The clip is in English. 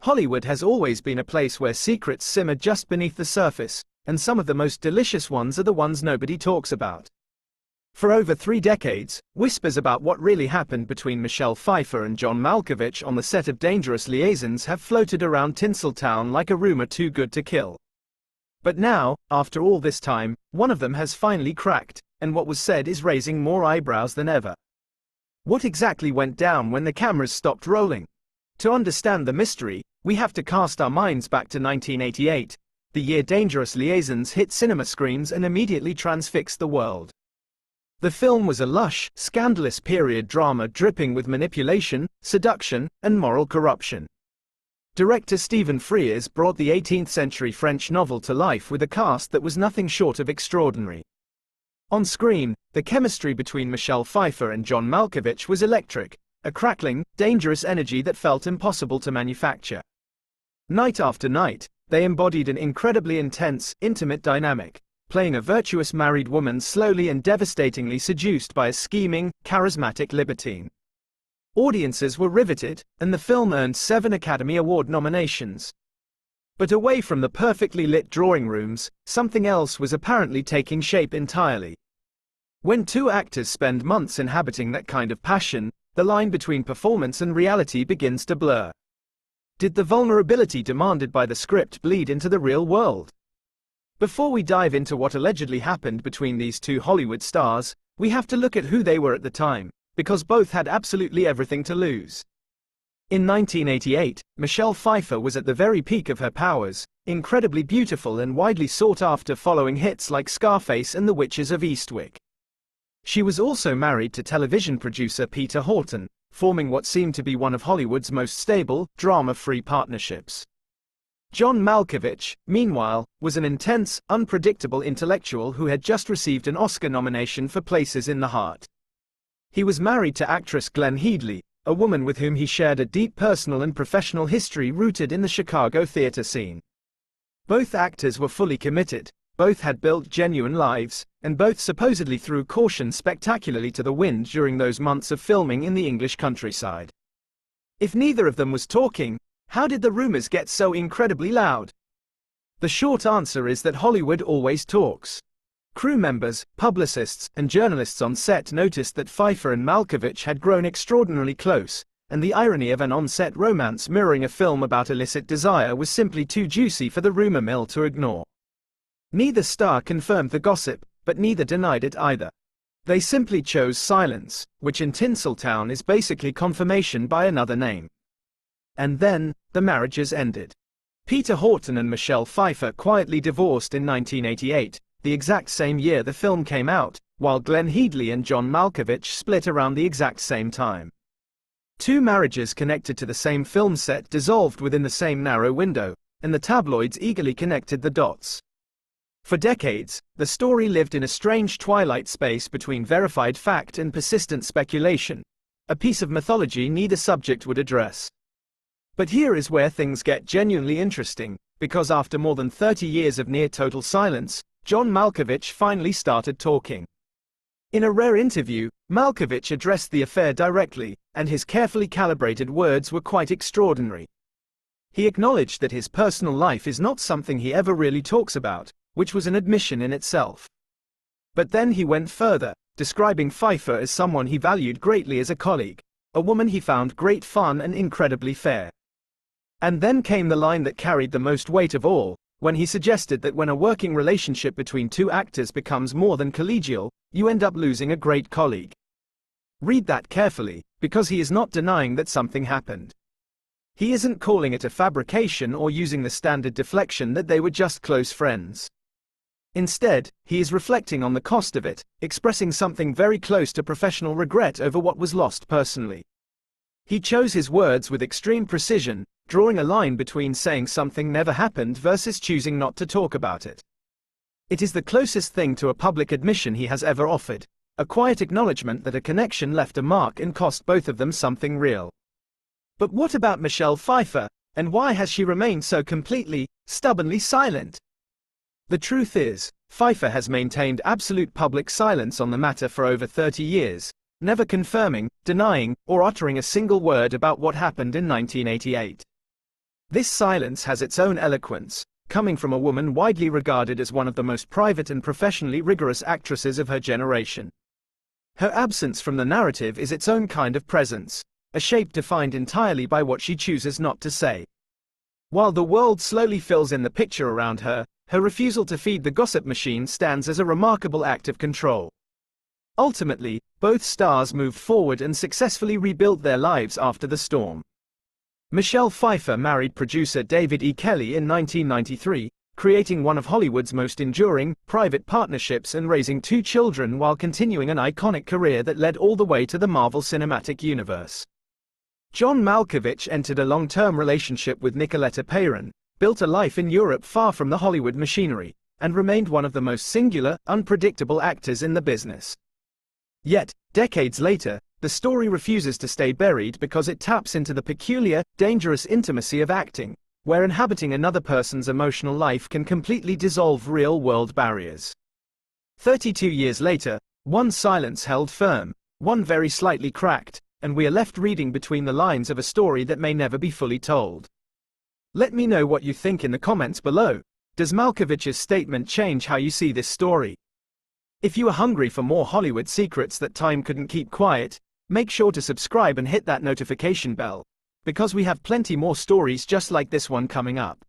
Hollywood has always been a place where secrets simmer just beneath the surface, and some of the most delicious ones are the ones nobody talks about. For over 3 decades, whispers about what really happened between Michelle Pfeiffer and John Malkovich on the set of Dangerous Liaisons have floated around Tinseltown like a rumor too good to kill. But now, after all this time, one of them has finally cracked, and what was said is raising more eyebrows than ever. What exactly went down when the cameras stopped rolling? To understand the mystery, we have to cast our minds back to 1988, the year Dangerous Liaisons hit cinema screens and immediately transfixed the world. The film was a lush, scandalous period drama dripping with manipulation, seduction, and moral corruption. Director Stephen Frears brought the 18th-century French novel to life with a cast that was nothing short of extraordinary. On screen, the chemistry between Michelle Pfeiffer and John Malkovich was electric, a crackling, dangerous energy that felt impossible to manufacture. Night after night, they embodied an incredibly intense, intimate dynamic, playing a virtuous married woman slowly and devastatingly seduced by a scheming, charismatic libertine. Audiences were riveted, and the film earned 7 Academy Award nominations. But away from the perfectly lit drawing rooms, something else was apparently taking shape entirely. When 2 actors spend months inhabiting that kind of passion, the line between performance and reality begins to blur. Did the vulnerability demanded by the script bleed into the real world? Before we dive into what allegedly happened between these 2 Hollywood stars, we have to look at who they were at the time, because both had absolutely everything to lose. In 1988, Michelle Pfeiffer was at the very peak of her powers, incredibly beautiful and widely sought after following hits like Scarface and The Witches of Eastwick. She was also married to television producer Peter Horton, forming what seemed to be one of Hollywood's most stable, drama-free partnerships. John Malkovich, meanwhile, was an intense, unpredictable intellectual who had just received an Oscar nomination for Places in the Heart. He was married to actress Glenn Headley, a woman with whom he shared a deep personal and professional history rooted in the Chicago theater scene. Both actors were fully committed, both had built genuine lives, and both supposedly threw caution spectacularly to the wind during those months of filming in the English countryside. If neither of them was talking, how did the rumors get so incredibly loud? The short answer is that Hollywood always talks. Crew members, publicists, and journalists on set noticed that Pfeiffer and Malkovich had grown extraordinarily close, and the irony of an on-set romance mirroring a film about illicit desire was simply too juicy for the rumor mill to ignore. Neither star confirmed the gossip, but neither denied it either. They simply chose silence, which in Tinseltown is basically confirmation by another name. And then, the marriages ended. Peter Horton and Michelle Pfeiffer quietly divorced in 1988, the exact same year the film came out, while Glenn Headley and John Malkovich split around the exact same time. 2 marriages connected to the same film set dissolved within the same narrow window, and the tabloids eagerly connected the dots. For decades, the story lived in a strange twilight space between verified fact and persistent speculation, a piece of mythology neither subject would address. But here is where things get genuinely interesting, because after more than 30 years of near-total silence, John Malkovich finally started talking. In a rare interview, Malkovich addressed the affair directly, and his carefully calibrated words were quite extraordinary. He acknowledged that his personal life is not something he ever really talks about, which was an admission in itself. But then he went further, describing Pfeiffer as someone he valued greatly as a colleague, a woman he found great fun and incredibly fair. And then came the line that carried the most weight of all, when he suggested that when a working relationship between 2 actors becomes more than collegial, you end up losing a great colleague. Read that carefully, because he is not denying that something happened. He isn't calling it a fabrication or using the standard deflection that they were just close friends. Instead, he is reflecting on the cost of it, expressing something very close to professional regret over what was lost personally. He chose his words with extreme precision, drawing a line between saying something never happened versus choosing not to talk about it. It is the closest thing to a public admission he has ever offered, a quiet acknowledgement that a connection left a mark and cost both of them something real. But what about Michelle Pfeiffer, and why has she remained so completely, stubbornly silent? The truth is, Pfeiffer has maintained absolute public silence on the matter for over 30 years, never confirming, denying, or uttering a single word about what happened in 1988. This silence has its own eloquence, coming from a woman widely regarded as one of the most private and professionally rigorous actresses of her generation. Her absence from the narrative is its own kind of presence, a shape defined entirely by what she chooses not to say. While the world slowly fills in the picture around her, her refusal to feed the gossip machine stands as a remarkable act of control. Ultimately, both stars moved forward and successfully rebuilt their lives after the storm. Michelle Pfeiffer married producer David E. Kelley in 1993, creating one of Hollywood's most enduring, private partnerships and raising 2 children while continuing an iconic career that led all the way to the Marvel Cinematic Universe. John Malkovich entered a long-term relationship with Nicoletta Peyron, built a life in Europe far from the Hollywood machinery, and remained one of the most singular, unpredictable actors in the business. Yet, decades later, the story refuses to stay buried because it taps into the peculiar, dangerous intimacy of acting, where inhabiting another person's emotional life can completely dissolve real-world barriers. 32 years later, one silence held firm, one very slightly cracked, and we are left reading between the lines of a story that may never be fully told. Let me know what you think in the comments below. Does Malkovich's statement change how you see this story? If you are hungry for more Hollywood secrets that time couldn't keep quiet, make sure to subscribe and hit that notification bell, because we have plenty more stories just like this one coming up.